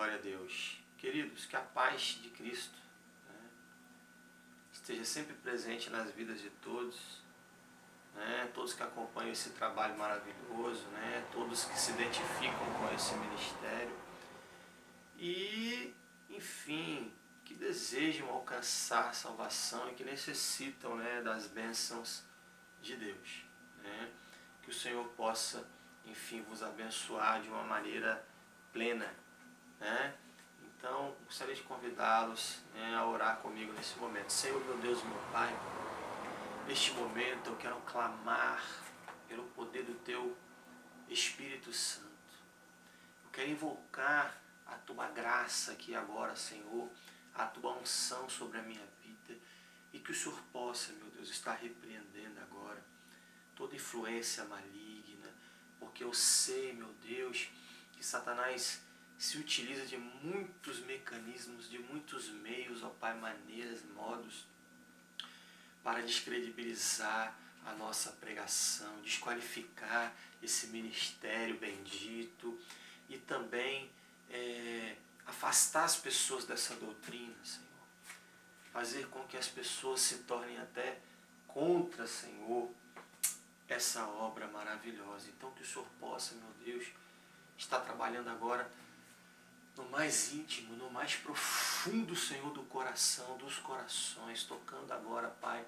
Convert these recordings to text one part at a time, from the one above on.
Glória a Deus. Queridos, que a paz de Cristo, né, esteja sempre presente nas vidas de todos, né, todos que acompanham esse trabalho maravilhoso, né, todos que se identificam com esse ministério e, enfim, que desejam alcançar a salvação e que necessitam, né, das bênçãos de Deus, né, que o Senhor possa, enfim, vos abençoar de uma maneira plena, né? Então, gostaria de convidá-los, né, a orar comigo nesse momento. Senhor, meu Deus, meu Pai, neste momento eu quero clamar pelo poder do Teu Espírito Santo. Eu quero invocar a Tua graça aqui agora, Senhor, a Tua unção sobre a minha vida e que o Senhor possa, meu Deus, estar repreendendo agora toda influência maligna, porque eu sei, meu Deus, que Satanás se utiliza de muitos mecanismos, de muitos meios, ó Pai, maneiras, modos, para descredibilizar a nossa pregação, desqualificar esse ministério bendito e também afastar as pessoas dessa doutrina, Senhor. Fazer com que as pessoas se tornem até contra, Senhor, essa obra maravilhosa. Então que o Senhor possa, meu Deus, estar trabalhando agora no mais íntimo, no mais profundo, Senhor, do coração, dos corações, tocando agora, Pai,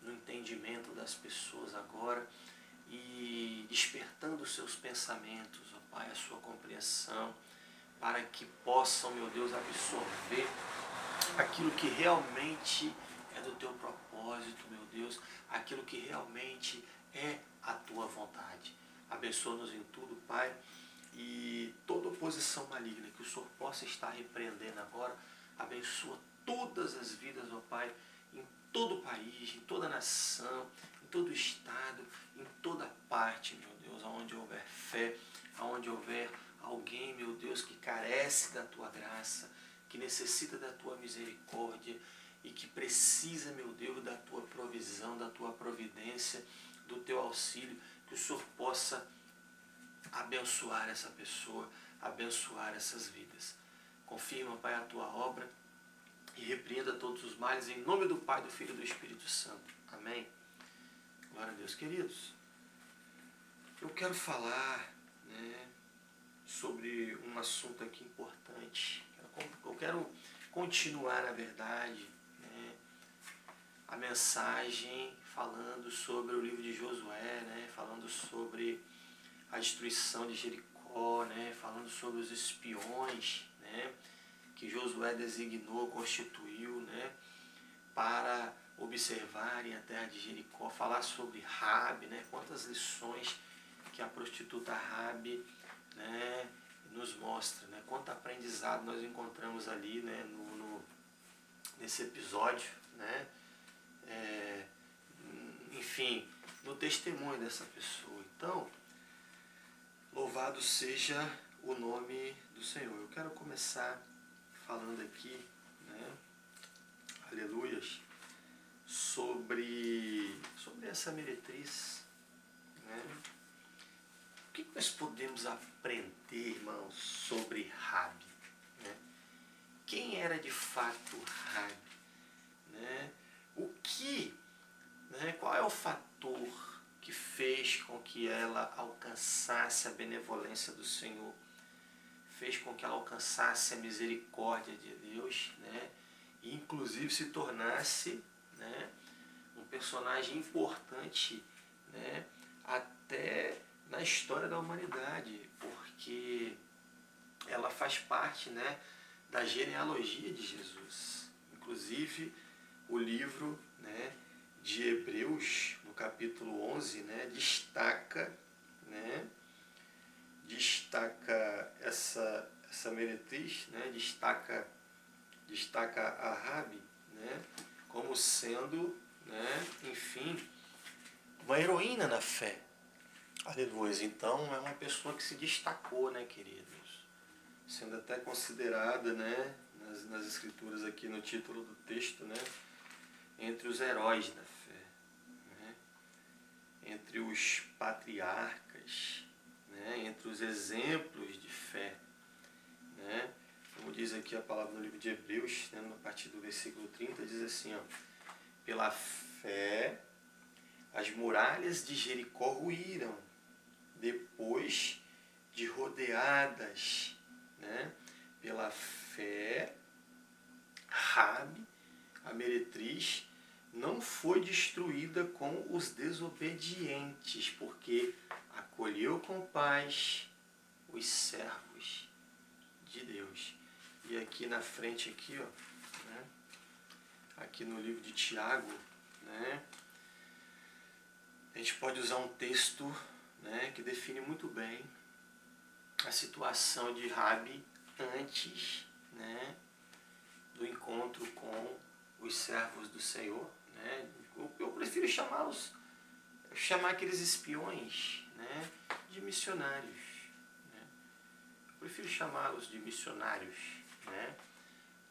no entendimento das pessoas agora e despertando os seus pensamentos, ó Pai, a sua compreensão, para que possam, meu Deus, absorver aquilo que realmente é do Teu propósito, meu Deus, aquilo que realmente é a Tua vontade. Abençoa-nos em tudo, Pai, e toda oposição maligna que o Senhor possa estar repreendendo agora, abençoa todas as vidas, ó Pai, em todo o país, em toda a nação, em todo o estado, em toda parte, meu Deus, aonde houver fé, aonde houver alguém, meu Deus, que carece da Tua graça, que necessita da Tua misericórdia e que precisa, meu Deus, da Tua provisão, da Tua providência, do Teu auxílio, que o Senhor possa abençoar essa pessoa, abençoar essas vidas. Confirma, Pai, a Tua obra e repreenda todos os males em nome do Pai, do Filho e do Espírito Santo. Amém? Glória a Deus. Queridos, eu quero falar, né, sobre um assunto aqui importante. Eu quero continuar, na verdade, né, a mensagem falando sobre o livro de Josué, né, falando sobre a destruição de Jericó, né, falando sobre os espiões, né, que Josué designou, constituiu, né, para observarem a terra de Jericó, falar sobre Rabi, né, quantas lições que a prostituta Rabi, né, nos mostra, né, quanto aprendizado nós encontramos ali, né, nesse episódio, né, enfim, no testemunho dessa pessoa. Então, louvado seja o nome do Senhor. Eu quero começar falando aqui, né, aleluias, sobre essa meretriz, né? O que nós podemos aprender, irmãos, sobre Rabi, né? Quem era de fato Rabi, né? O que, né, qual é o fator que fez com que ela alcançasse a benevolência do Senhor, fez com que ela alcançasse a misericórdia de Deus, né, e inclusive se tornasse, né, um personagem importante, né, até na história da humanidade, porque ela faz parte, né, da genealogia de Jesus. Inclusive o livro, né, de Hebreus, no capítulo 11, né, destaca essa meretriz, né, destaca a Rabi, né, como sendo, né, enfim, uma heroína na fé. Aleluia. Então é uma pessoa que se destacou, né, queridos, sendo até considerada, né, nas escrituras aqui no título do texto, né, entre os heróis da fé, né, entre os patriarcas, né, entre os exemplos de fé, né, diz aqui a palavra no livro de Hebreus, né, a partir do versículo 30, diz assim, ó, pela fé as muralhas de Jericó ruíram, depois de rodeadas, né? Pela fé, Raabe, a meretriz, não foi destruída com os desobedientes, porque acolheu com paz os servos de Deus. E aqui na frente, aqui, ó, né? Aqui no livro de Tiago, né? A gente pode usar um texto, né, que define muito bem a situação de Raabe antes, né, do encontro com os servos do Senhor. Né? Eu prefiro chamar aqueles espiões, né, de missionários. Né? Eu prefiro chamá-los de missionários, né,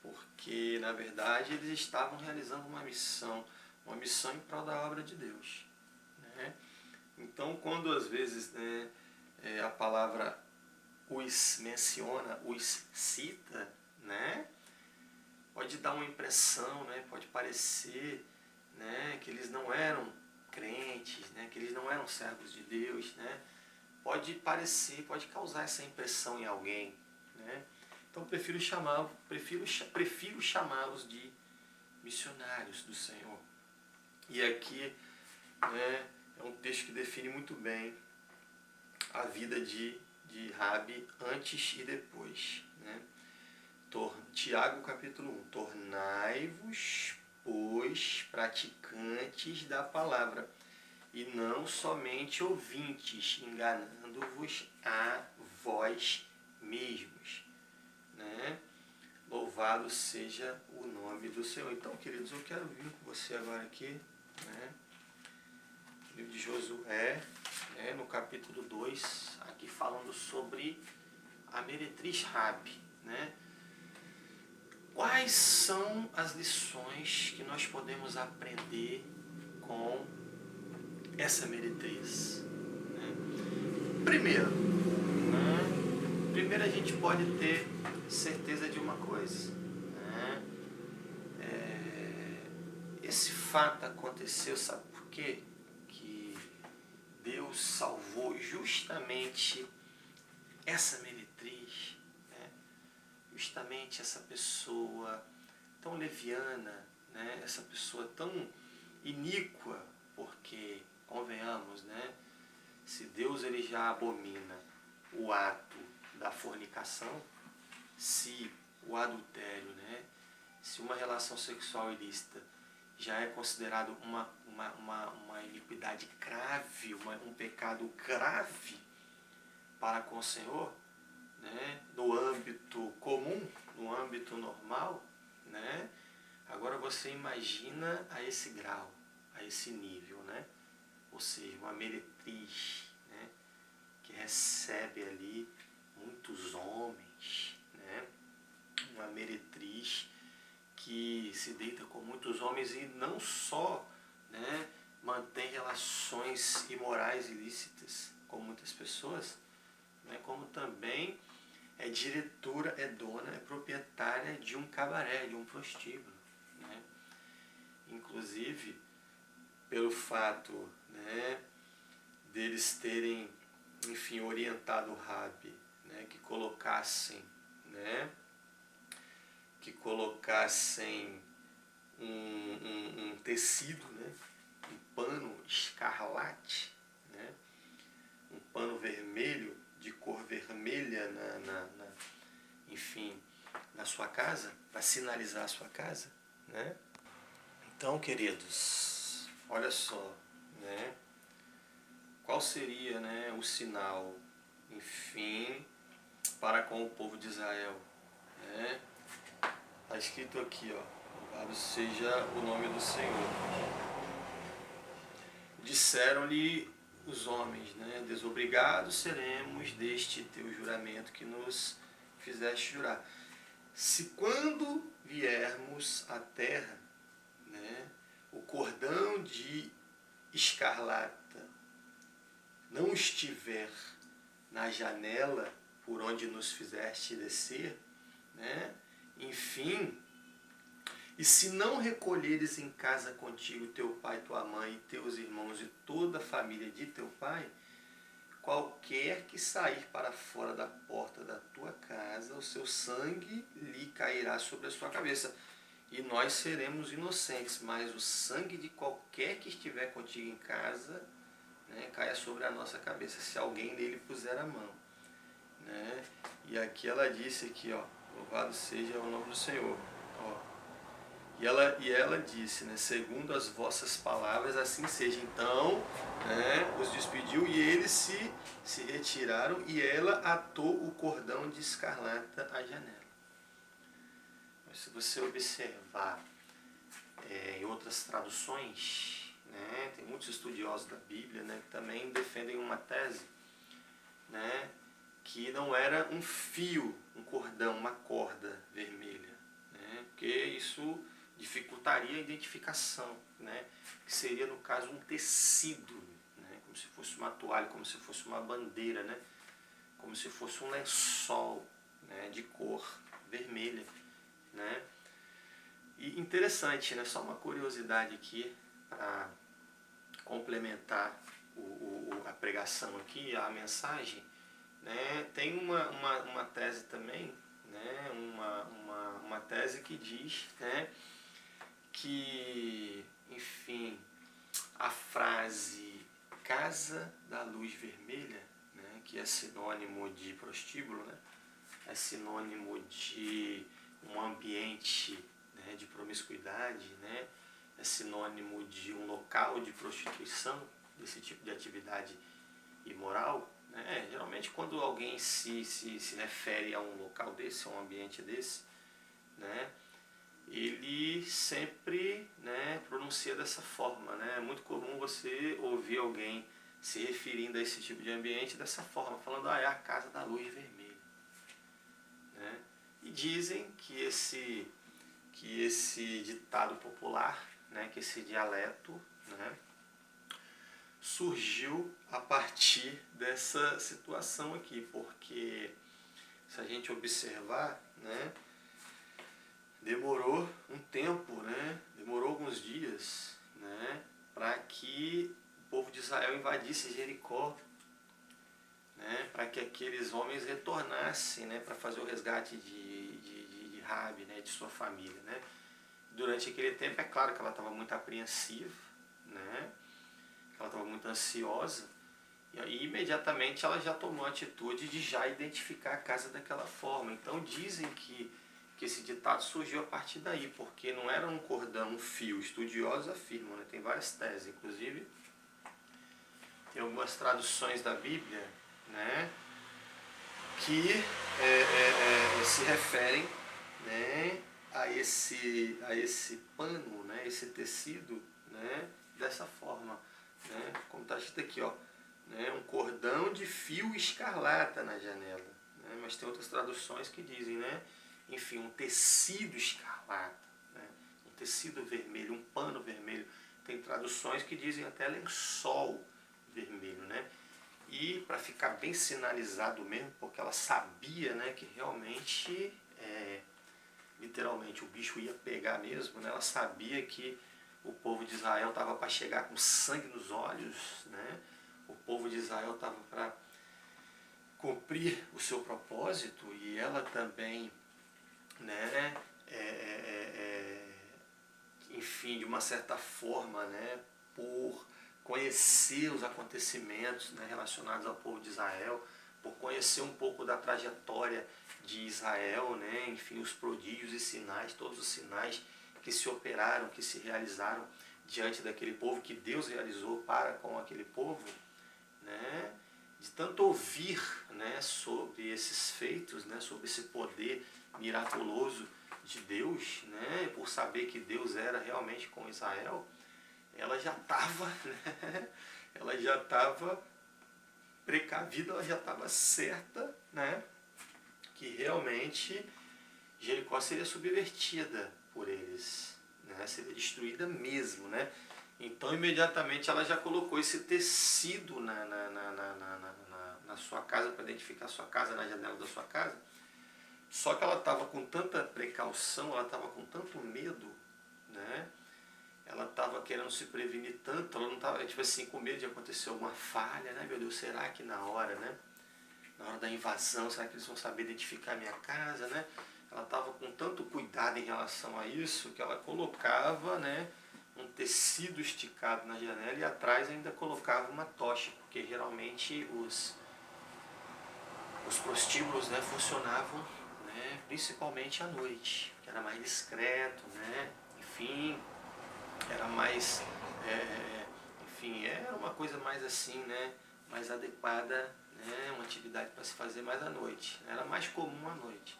porque, na verdade, eles estavam realizando uma missão em prol da obra de Deus. Né? Então, quando às vezes, né, a palavra os menciona, os cita, né, pode dar uma impressão, né, pode parecer, né, que eles não eram crentes, né, que eles não eram servos de Deus, né, pode parecer, pode causar essa impressão em alguém, né. Então prefiro chamá-los de missionários do Senhor. E aqui, né, é um texto que define muito bem a vida de Raabe antes e depois. Né? Tiago capítulo 1. Tornai-vos, pois, praticantes da palavra, e não somente ouvintes, enganando-vos a vós mesmos. Né? Louvado seja o nome do Senhor. Então, queridos, eu quero vir com você agora aqui, né? No livro de Josué, né? No capítulo 2, aqui falando sobre a meretriz Raabe, né? Quais são as lições que nós podemos aprender com essa meretriz? Né? Primeiro, a gente pode ter certeza de uma coisa. Né? Esse fato aconteceu, sabe por quê? Que Deus salvou justamente essa meretriz, né? Justamente essa pessoa tão leviana, né? Essa pessoa tão iníqua, porque, convenhamos, né? Se Deus ele já abomina o ato da fornicação, se o adultério, né? Se uma relação sexual ilícita já é considerado uma iniquidade grave, um pecado grave para com o Senhor, né? No âmbito comum, no âmbito normal, né? Agora você imagina a esse grau, a esse nível, né? Ou seja, uma meretriz, né? Que recebe ali muitos homens, né? Uma meretriz que se deita com muitos homens e não só, né, mantém relações imorais ilícitas com muitas pessoas, né, como também é diretora, é dona, é proprietária de um cabaré, de um prostíbulo. Né? Inclusive, pelo fato, né, deles terem, enfim, orientado o Raabe, né, que colocassem um tecido, né, um pano escarlate, né, um pano vermelho, de cor vermelha enfim, na sua casa, para sinalizar a sua casa. Né? Então, queridos, olha só, né, qual seria, né, o sinal, enfim, para com o povo de Israel? Né? Está escrito aqui, ó, louvado seja o nome do Senhor. Disseram-lhe os homens, né, desobrigados seremos deste teu juramento que nos fizeste jurar. Se quando viermos à terra, né, o cordão de escarlata não estiver na janela por onde nos fizeste descer, né, Enfim, e se não recolheres em casa contigo teu pai, tua mãe, e teus irmãos e toda a família de teu pai, qualquer que sair para fora da porta da tua casa, o seu sangue lhe cairá sobre a sua cabeça. E nós seremos inocentes, mas o sangue de qualquer que estiver contigo em casa, né, caia sobre a nossa cabeça, se alguém nele puser a mão. Né? E aqui ela disse aqui, ó, louvado seja o nome do Senhor. Ó. E ela disse, né, segundo as vossas palavras, assim seja. Então, né, os despediu e eles se retiraram e ela atou o cordão de escarlata à janela. Mas se você observar em outras traduções, né, tem muitos estudiosos da Bíblia, né, que também defendem uma tese, né, que não era um fio, um cordão, uma corda vermelha, né, porque isso dificultaria a identificação, né, que seria no caso um tecido, né, como se fosse uma toalha, como se fosse uma bandeira, né, como se fosse um lençol, né, de cor vermelha, né. E interessante, né, só uma curiosidade aqui para complementar a pregação aqui, a mensagem, né, tem uma tese também, né, uma tese que diz, né, que, enfim, a frase Casa da Luz Vermelha, né, que é sinônimo de prostíbulo, né, é sinônimo de um ambiente, né, de promiscuidade, né, é sinônimo de um local de prostituição, desse tipo de atividade imoral. Né? Geralmente quando alguém se refere a um local desse, a um ambiente desse, né, ele sempre, né, pronuncia dessa forma. Né? É muito comum você ouvir alguém se referindo a esse tipo de ambiente dessa forma, falando, é a casa da luz vermelha. Né? E dizem que esse ditado popular, né, que esse dialeto, né, surgiu a partir dessa situação aqui, porque se a gente observar, né, demorou um tempo, né, demorou alguns dias, né, para que o povo de Israel invadisse Jericó, né, para que aqueles homens retornassem, né, para fazer o resgate de Raabe, né, de sua família. Né. Durante aquele tempo, é claro que ela estava muito apreensiva, né, ela estava muito ansiosa, e aí imediatamente ela já tomou a atitude de já identificar a casa daquela forma. Então dizem que esse ditado surgiu a partir daí, porque não era um cordão, um fio. Estudiosos afirmam, né, tem várias teses, inclusive tem algumas traduções da Bíblia, né, que se referem, né, a esse pano, né, esse tecido, né, dessa forma, né, como está escrito aqui, ó, né, um cordão de fio escarlata na janela. Né, mas tem outras traduções que dizem, né, enfim, um tecido escarlata, né, um tecido vermelho, um pano vermelho. Tem traduções que dizem até lençol vermelho, né? E para ficar bem sinalizado mesmo, porque ela sabia, né, que realmente, literalmente, o bicho ia pegar mesmo, né? Ela sabia que o povo de Israel estava para chegar com sangue nos olhos, né? O povo de Israel estava para cumprir o seu propósito e ela também, né, enfim, de uma certa forma, né, por conhecer os acontecimentos, né, relacionados ao povo de Israel, por conhecer um pouco da trajetória de Israel, né, enfim, os prodígios e sinais, todos os sinais que se operaram, que se realizaram diante daquele povo, que Deus realizou para com aquele povo, né, de tanto ouvir, né, sobre esses feitos, né, sobre esse poder miraculoso de Deus, né, por saber que Deus era realmente com Israel, ela já estava, né, ela já estava precavida, ela já estava certa, né, que realmente Jericó seria subvertida por eles, né, seria destruída mesmo, né. Então imediatamente ela já colocou esse tecido na sua casa, para identificar a sua casa, na janela da sua casa, Só que ela estava com tanta precaução, ela estava com tanto medo, né? Ela estava querendo se prevenir tanto, ela não estava, tipo assim, com medo de acontecer alguma falha, né? Meu Deus, será que na hora, né? Na hora da invasão, será que eles vão saber identificar a minha casa, né? Ela estava com tanto cuidado em relação a isso que ela colocava, né, um tecido esticado na janela e atrás ainda colocava uma tocha, porque geralmente os prostíbulos, né, funcionavam, né, principalmente à noite, que era mais discreto, né? Enfim, era mais, enfim, era uma coisa mais assim, né, mais adequada, né, uma atividade para se fazer mais à noite, era mais comum à noite,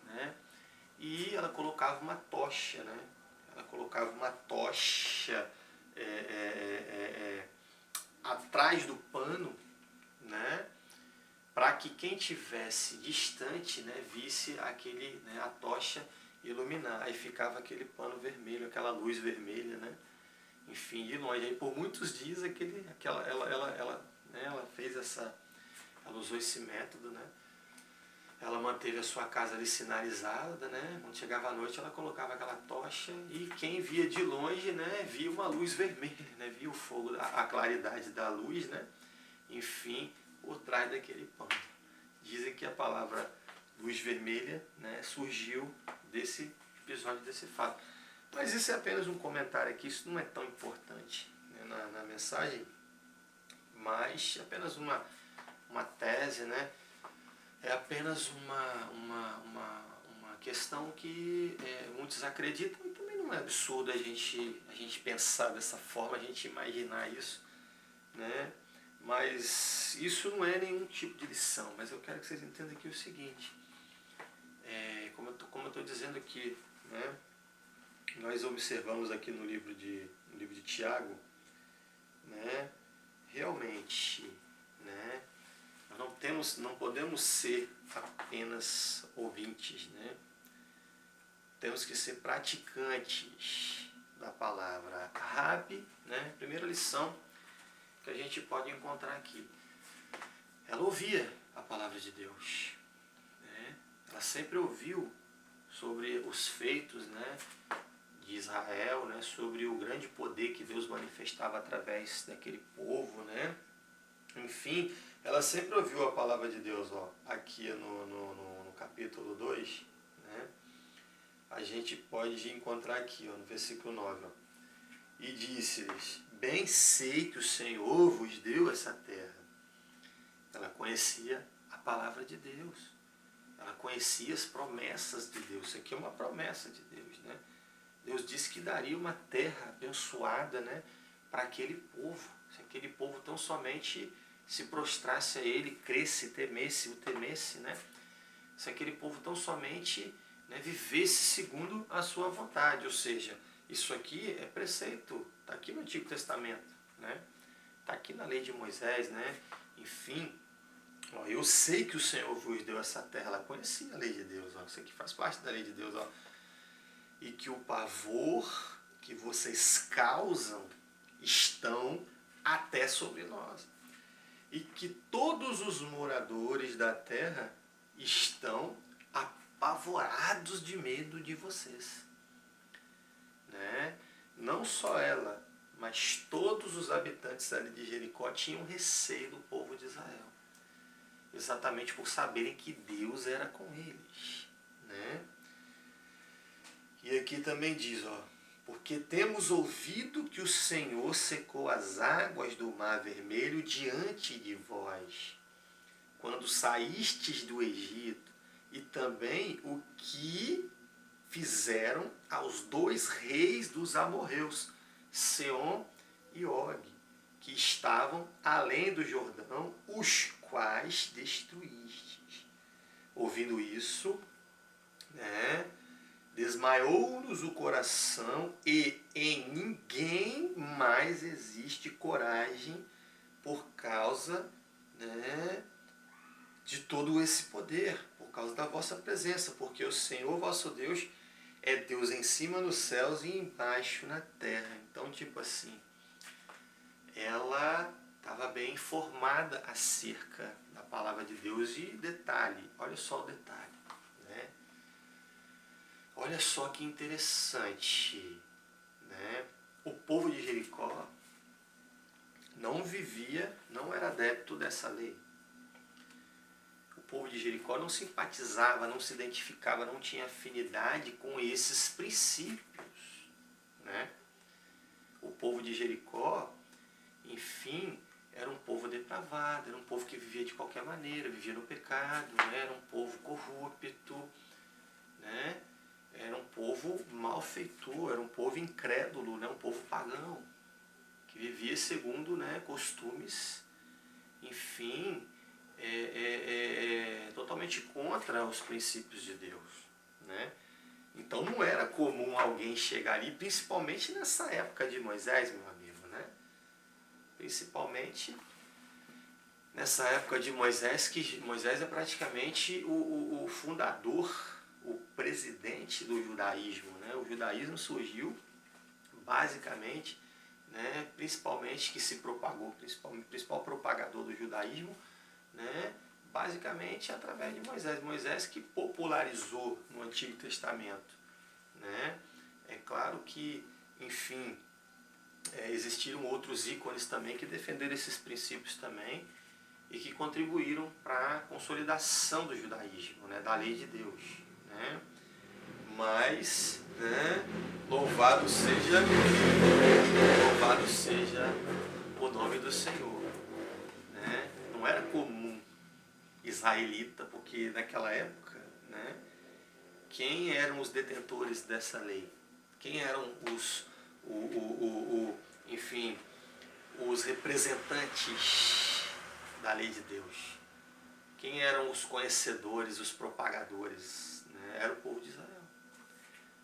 né? E ela colocava uma tocha, né? Ela colocava uma tocha atrás do pano, né? Para que quem tivesse distante, né, visse aquele, né, a tocha iluminar. Aí ficava aquele pano vermelho, aquela luz vermelha, né? Enfim, de longe. Aí por muitos dias ela fez essa, ela usou esse método, né? Ela manteve a sua casa ali sinalizada, né? Quando chegava à noite ela colocava aquela tocha e quem via de longe, né, via uma luz vermelha, né? Via o fogo, a claridade da luz, né? Enfim, por trás daquele pano. Dizem que a palavra luz vermelha, né, surgiu desse episódio, desse fato. Mas isso é apenas um comentário aqui, isso não é tão importante, né, na mensagem, mas apenas uma tese, né? É apenas uma questão que muitos acreditam e também não é absurdo a gente pensar dessa forma, a gente imaginar isso, né? Mas isso não é nenhum tipo de lição, mas eu quero que vocês entendam aqui o seguinte, como eu estou dizendo aqui, né? Nós observamos aqui no livro de Tiago, né? Realmente, né? Não podemos ser apenas ouvintes, né? Temos que ser praticantes da palavra. Rabi, né? Primeira lição que a gente pode encontrar aqui. Ela ouvia a palavra de Deus, né? Ela sempre ouviu sobre os feitos, né, de Israel, né? Sobre o grande poder que Deus manifestava através daquele povo, né? Enfim, ela sempre ouviu a palavra de Deus, ó, aqui no capítulo 2, né? A gente pode encontrar aqui, ó, no versículo 9. Ó, e disse-lhes, bem sei que o Senhor vos deu essa terra. Ela conhecia a palavra de Deus. Ela conhecia as promessas de Deus. Isso aqui é uma promessa de Deus, né? Deus disse que daria uma terra abençoada, né, para aquele povo. Se aquele povo tão somente se prostrasse a Ele, cresce, o temesse, né? Se aquele povo tão somente, né, vivesse segundo a sua vontade. Ou seja, isso aqui é preceito, está aqui no Antigo Testamento, né? Está aqui na lei de Moisés, né? Enfim, ó, eu sei que o Senhor vos deu essa terra. Ela conhecia a lei de Deus, ó, isso aqui faz parte da lei de Deus, ó. E que o pavor que vocês causam estão até sobre nós. E que todos os moradores da terra estão apavorados de medo de vocês, né? Não só ela, mas todos os habitantes ali de Jericó tinham receio do povo de Israel, exatamente por saberem que Deus era com eles, né? E aqui também diz, ó, porque temos ouvido que o Senhor secou as águas do mar vermelho diante de vós, quando saístes do Egito, e também o que fizeram aos dois reis dos amorreus, Seom e Og, que estavam além do Jordão, os quais destruístes. Ouvindo isso, né, desmaiou-nos o coração e em ninguém mais existe coragem por causa, né, de todo esse poder, por causa da vossa presença, porque o Senhor vosso Deus é Deus em cima nos céus e embaixo na terra. Então, tipo assim, ela estava bem informada acerca da palavra de Deus. E detalhe, olha só o detalhe, né? olha só que interessante, né? O povo de Jericó não vivia, não era adepto dessa lei. O povo de Jericó não simpatizava, não se identificava, não tinha afinidade com esses princípios, né? O povo de Jericó, enfim, era um povo depravado, era um povo que vivia de qualquer maneira, vivia no pecado, né? Era um povo corrupto, né? Era um povo malfeitor, era um povo incrédulo, né? Um povo pagão, que vivia segundo, né, costumes, enfim, totalmente contra os princípios de Deus, né? Então não era comum alguém chegar ali, principalmente nessa época de Moisés, meu amigo, né? Principalmente nessa época de Moisés, que Moisés é praticamente o fundador, o presidente do judaísmo, né? O judaísmo surgiu basicamente, né, principalmente que se propagou, principal propagador do judaísmo, né, basicamente através de Moisés. Moisés que popularizou no Antigo Testamento, né? É claro que, enfim, existiram outros ícones também que defenderam esses princípios também e que contribuíram para a consolidação do judaísmo, né, da lei de Deus, né? Mas, né, louvado seja o nome do Senhor, né? Não era comum israelita, porque naquela época, né, quem eram os detentores dessa lei? Quem eram enfim, os representantes da lei de Deus? Quem eram os conhecedores, os propagadores? Né? Era o povo de Israel.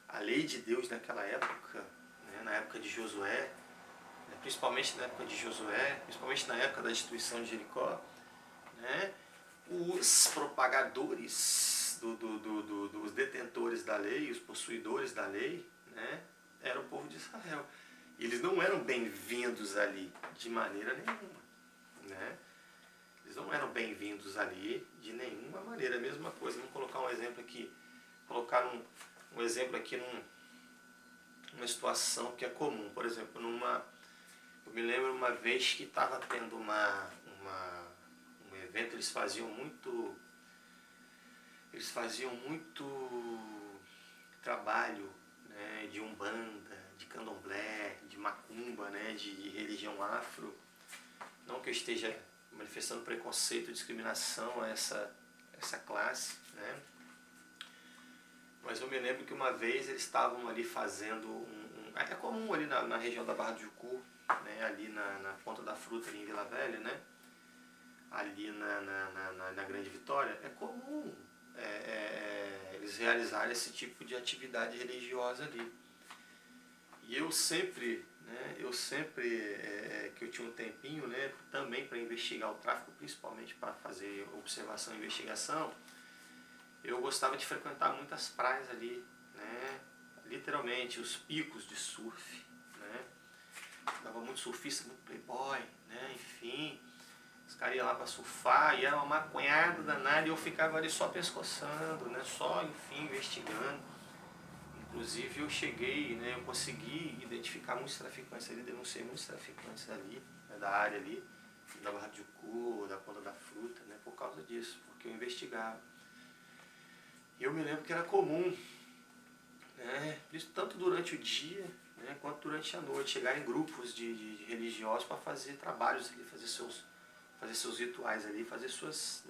A lei de Deus naquela época, né, na época de Josué, né, principalmente na época de Josué, principalmente na época da destruição de Jericó, né, os propagadores, dos detentores da lei, os possuidores da lei, né, era o povo de Israel. Eles não eram bem-vindos ali de maneira nenhuma, né? Eles não eram bem-vindos ali de nenhuma maneira. A mesma coisa, vamos colocar um exemplo aqui, colocar um exemplo aqui numa situação que é comum. Por exemplo, eu me lembro uma vez que estava tendo um evento, eles faziam muito trabalho, né, de umbanda, de candomblé, de macumba, né, de religião afro. Não que eu esteja manifestando preconceito, discriminação a essa classe, né? Mas eu me lembro que uma vez eles estavam ali fazendo é comum ali na região da Barra do Jucu, né, ali na Ponta da Fruta, ali em Vila Velha, né, ali na Grande Vitória, é comum eles realizarem esse tipo de atividade religiosa ali. E eu sempre, que eu tinha um tempinho, né, também para investigar o tráfico, principalmente para fazer observação e investigação, eu gostava de frequentar muitas praias ali, né, literalmente os picos de surf, né, dava muito surfista, muito playboy, né, enfim, os caras iam lá para surfar, e era uma maconhada danada, e eu ficava ali só pescoçando, né, só, enfim, investigando. Inclusive eu cheguei, né, eu consegui identificar muitos traficantes ali, denunciei muitos traficantes ali, né, da área ali, da Barra de Jucu, da Ponta da Fruta, né, por causa disso, porque eu investigava. E eu me lembro que era comum, né, tanto durante o dia, né, quanto durante a noite, chegar em grupos de religiosos para fazer trabalhos ali, fazer seus rituais ali, fazer seus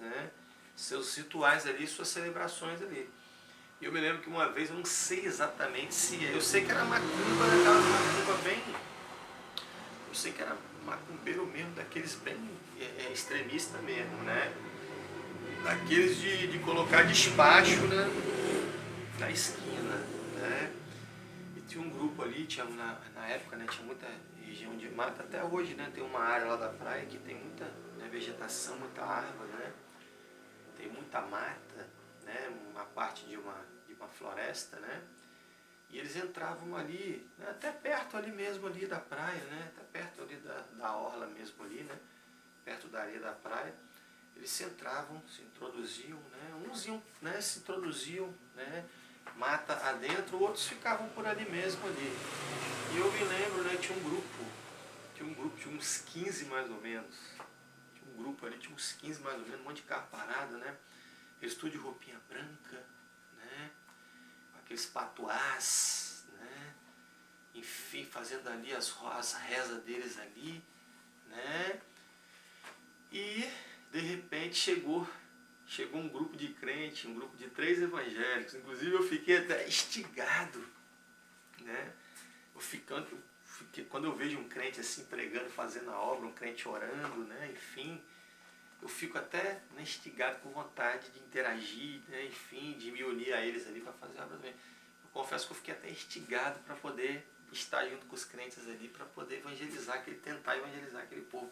rituais ali, suas celebrações ali. E eu me lembro que uma vez, eu não sei exatamente se... Eu sei que era macumba, daquelas macumba bem... Eu sei que era macumbeiro mesmo, daqueles bem extremistas mesmo, né? Daqueles de colocar despacho, né, na esquina, né? E tinha um grupo ali, tinha, na época, né, tinha muita região de mata, até hoje, né, tem uma área lá da praia que tem muita, né, vegetação, muita árvore, né? Tem muita mata, né, uma parte de uma floresta, né? E eles entravam ali, né, até perto ali mesmo ali da praia, né? Até perto ali da orla mesmo ali, né? Perto da areia da praia. Eles se entravam, se introduziam, né? Uns iam, né, se introduziam, né, mata adentro, outros ficavam por ali mesmo ali. E eu me lembro, né, tinha um grupo de uns 15 mais ou menos. Tinha um grupo ali, tinha uns 15 mais ou menos, um monte de carro parado, né? Eles tudo de roupinha branca, né? Aqueles patuás, né? Enfim, fazendo ali as rezas deles ali, né? E de repente chegou um grupo de crente, um grupo de 3 evangélicos. Inclusive eu fiquei até instigado, né? Quando eu vejo um crente assim pregando, fazendo a obra, um crente orando, né? Enfim, eu fico até, né, instigado, com vontade de interagir, né? Enfim, de me unir a eles ali para fazer a obra também. Eu confesso que eu fiquei até instigado para poder estar junto com os crentes ali, para poder tentar evangelizar aquele povo.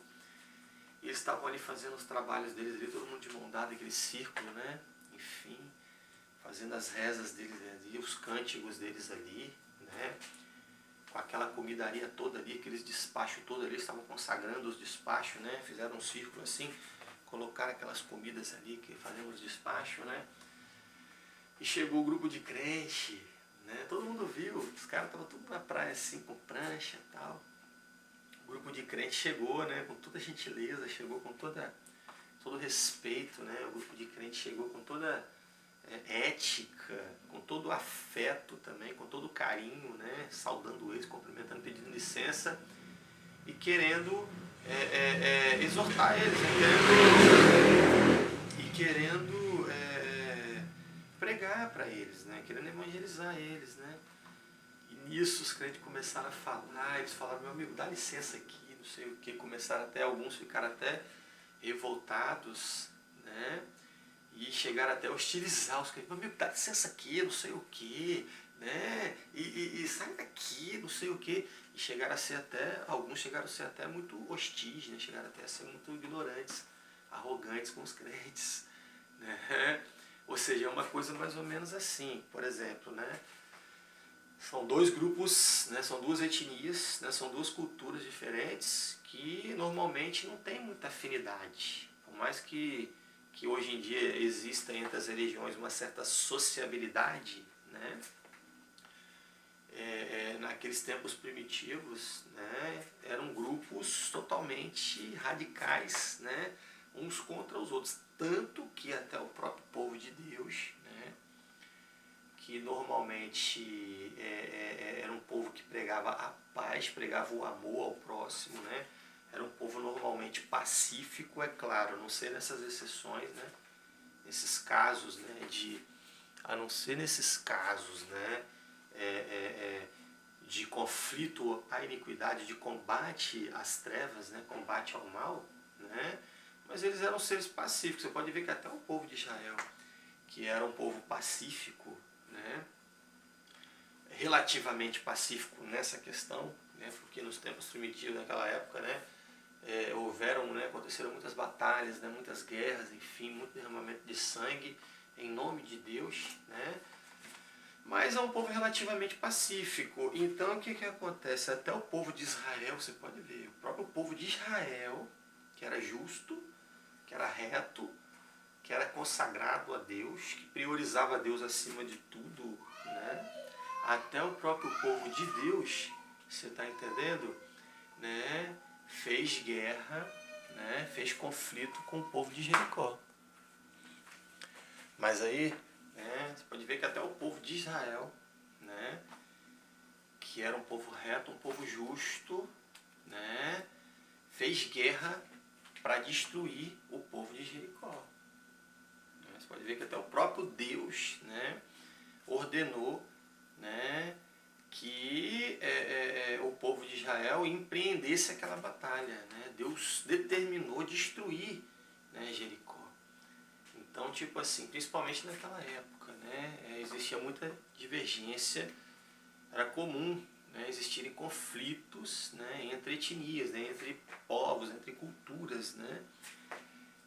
E eles estavam ali fazendo os trabalhos deles ali, todo mundo de mão dada, aquele círculo, né? Enfim, fazendo as rezas deles ali, os cânticos deles ali, né? Com aquela comidaria toda ali, aqueles despachos todos ali, estavam consagrando os despachos, né? Fizeram um círculo assim, colocaram aquelas comidas ali que faziam os despachos, né? E chegou o grupo de crente, né? Todo mundo viu, os caras estavam tudo na praia assim, com prancha e tal. O grupo de crente chegou, né? Com toda a gentileza, chegou com todo o respeito, né? O grupo de crente chegou com toda ética, com todo o afeto também, com todo o carinho, né? Saudando eles, cumprimentando, pedindo licença e querendo exortar eles, né? querendo pregar para eles, né? Querendo evangelizar eles, né? E nisso os crentes começaram a falar, eles falaram, meu amigo, dá licença aqui, não sei o que, alguns ficaram até revoltados, né? E chegaram até a hostilizar os crentes, meu amigo, dá licença aqui, não sei o que, né? E sai daqui, não sei o que. E alguns chegaram a ser até muito hostis, né? Chegaram até a ser muito ignorantes, arrogantes com os crentes, né? Ou seja, é uma coisa mais ou menos assim, por exemplo, né? São dois grupos, né? São duas etnias, né? São duas culturas diferentes que normalmente não tem muita afinidade. Por mais que hoje em dia exista entre as religiões uma certa sociabilidade, né? Naqueles tempos primitivos, né? Eram grupos totalmente radicais, né? Uns contra os outros. Tanto que até o próprio povo de Deus, né? Que normalmente era um povo que pregava a paz, pregava o amor ao próximo, né? Era um povo normalmente pacífico, é claro, a não ser nessas exceções, né? Nesses casos, né? A não ser nesses casos, né? De conflito à iniquidade, de combate às trevas, né? Combate ao mal, né? Mas eles eram seres pacíficos. Você pode ver que até o povo de Israel, que era um povo pacífico, né? Relativamente pacífico nessa questão, né? Porque nos tempos primitivos naquela época, né? Aconteceram muitas batalhas, né? Muitas guerras, enfim, muito derramamento de sangue em nome de Deus, né? Mas é um povo relativamente pacífico. Então o que acontece? Até o povo de Israel, você pode ver, o próprio povo de Israel, que era justo, que era reto, que era consagrado a Deus, que priorizava a Deus acima de tudo, né? Até o próprio povo de Deus, você está entendendo? Né? Fez guerra, né? Fez conflito com o povo de Jericó. Mas aí, né, você pode ver que até o povo de Israel, né, que era um povo reto, um povo justo, né, fez guerra para destruir o povo de Jericó. Você pode ver que até o próprio Deus, né, ordenou, né, que o povo de Israel empreendesse aquela batalha, né? Deus determinou destruir, né, Jericó. Então, tipo assim, principalmente naquela época, né, existia muita divergência, era comum, né, existirem conflitos, né, entre etnias, né, entre povos, entre culturas, né?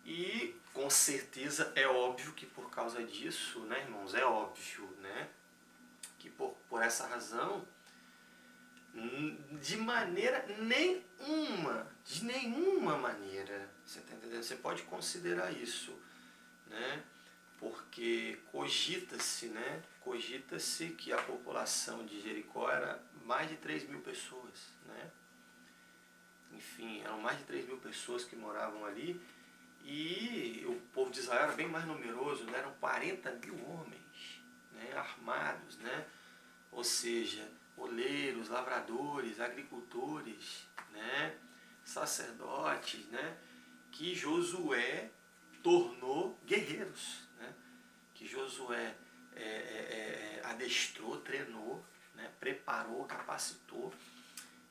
E com certeza é óbvio que por causa disso, né, irmãos, é óbvio, né, que por essa razão, de nenhuma maneira, você está entendendo? Você pode considerar isso, né? porque cogita-se, né? Cogita-se que a população de Jericó era mais de 3.000 pessoas, né? Enfim, eram mais de 3.000 pessoas que moravam ali, e o povo de Israel era bem mais numeroso, né? Eram 40.000 homens, né? Armados, né? Ou seja, oleiros, lavradores, agricultores, né? Sacerdotes, né? Que Josué tornou guerreiros, né? Que Josué adestrou, treinou, né? Preparou, capacitou,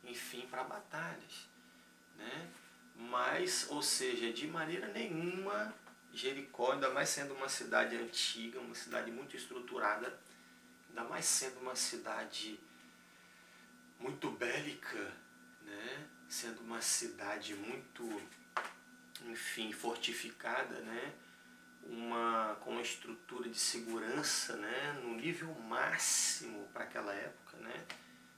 enfim, para batalhas, né? Mas, ou seja, de maneira nenhuma Jericó, ainda mais sendo uma cidade antiga, uma cidade muito estruturada, ainda mais sendo uma cidade muito bélica, né? Sendo uma cidade muito, enfim, fortificada, né? Com uma estrutura de segurança, né? No nível máximo para aquela época, né?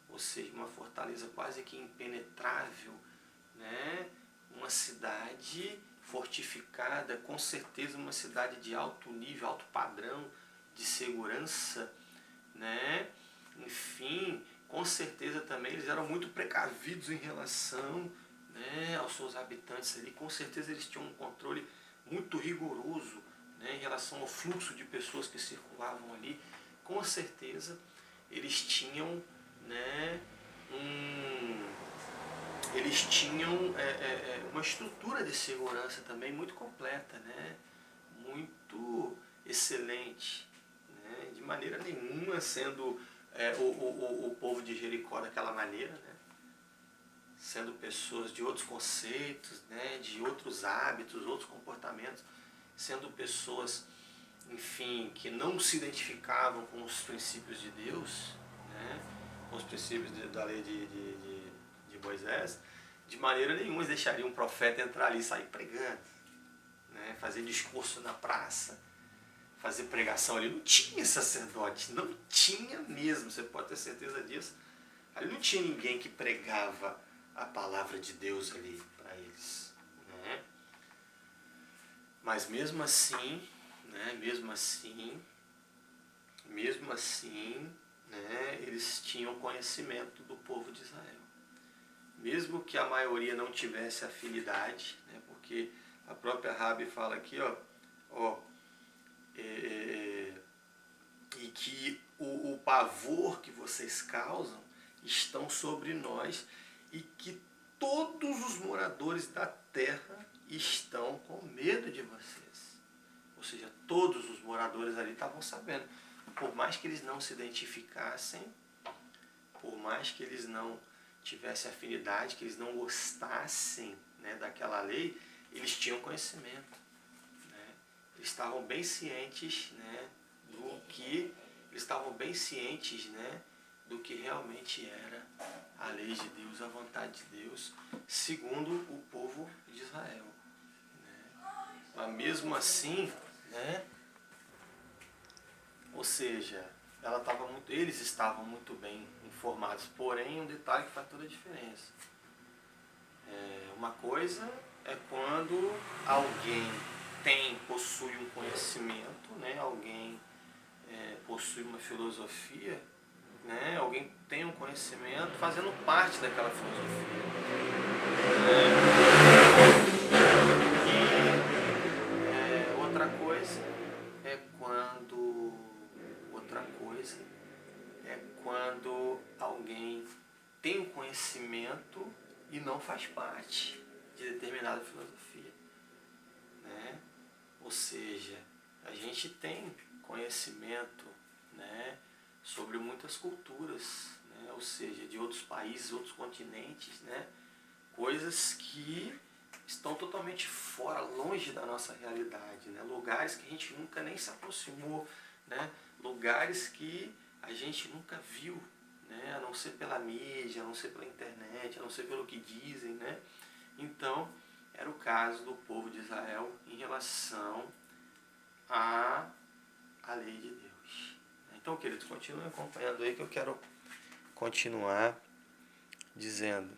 Ou seja, uma fortaleza quase que impenetrável, né? Uma cidade fortificada, com certeza uma cidade de alto nível, alto padrão de segurança, né? Enfim, com certeza também eles eram muito precavidos em relação, né, aos seus habitantes ali. Com certeza eles tinham um controle muito rigoroso, né, em relação ao fluxo de pessoas que circulavam ali. Com certeza eles tinham, né, eles tinham uma estrutura de segurança também muito completa, né, muito excelente, né, de maneira nenhuma sendo o povo de Jericó daquela maneira, né, sendo pessoas de outros conceitos, né, de outros hábitos, outros comportamentos, sendo pessoas, enfim, que não se identificavam com os princípios de Deus, né, com os princípios da lei de Moisés. De maneira nenhuma eles deixariam um profeta entrar ali e sair pregando, né, fazer discurso na praça, fazer pregação ali. Não tinha sacerdote, não tinha mesmo, você pode ter certeza disso. Ali não tinha ninguém que pregava a palavra de Deus ali para eles, né? Mas mesmo assim, né, né, eles tinham conhecimento do povo de Israel. Mesmo que a maioria não tivesse afinidade, né, porque a própria Rabi fala aqui, e que o pavor que vocês causam estão sobre nós, e que todos os moradores da terra estão com medo de vocês. Ou seja, todos os moradores ali estavam sabendo. Por mais que eles não se identificassem, por mais que eles não tivessem afinidade, que eles não gostassem, né, daquela lei, eles tinham conhecimento, né? Eles estavam bem cientes, né, do que realmente era a lei de Deus, a vontade de Deus, segundo o povo de Israel, né? Mas mesmo assim, né, ou seja, eles estavam muito bem informados. Porém, um detalhe que faz toda a diferença. Uma coisa é quando alguém possui um conhecimento, né? Alguém possui uma filosofia, né? Alguém tem um conhecimento fazendo parte daquela filosofia, né? E outra coisa é quando alguém tem um conhecimento e não faz parte de determinada filosofia, né? Ou seja, a gente tem conhecimento, né, sobre muitas culturas, né? Ou seja, de outros países, outros continentes, né? Coisas que estão totalmente fora, longe da nossa realidade, né? Lugares que a gente nunca nem se aproximou, né? Lugares que a gente nunca viu, né? A não ser pela mídia, a não ser pela internet, a não ser pelo que dizem, né? Então, era o caso do povo de Israel em relação à lei de Deus. Então, queridos, continuem acompanhando aí que eu quero continuar dizendo.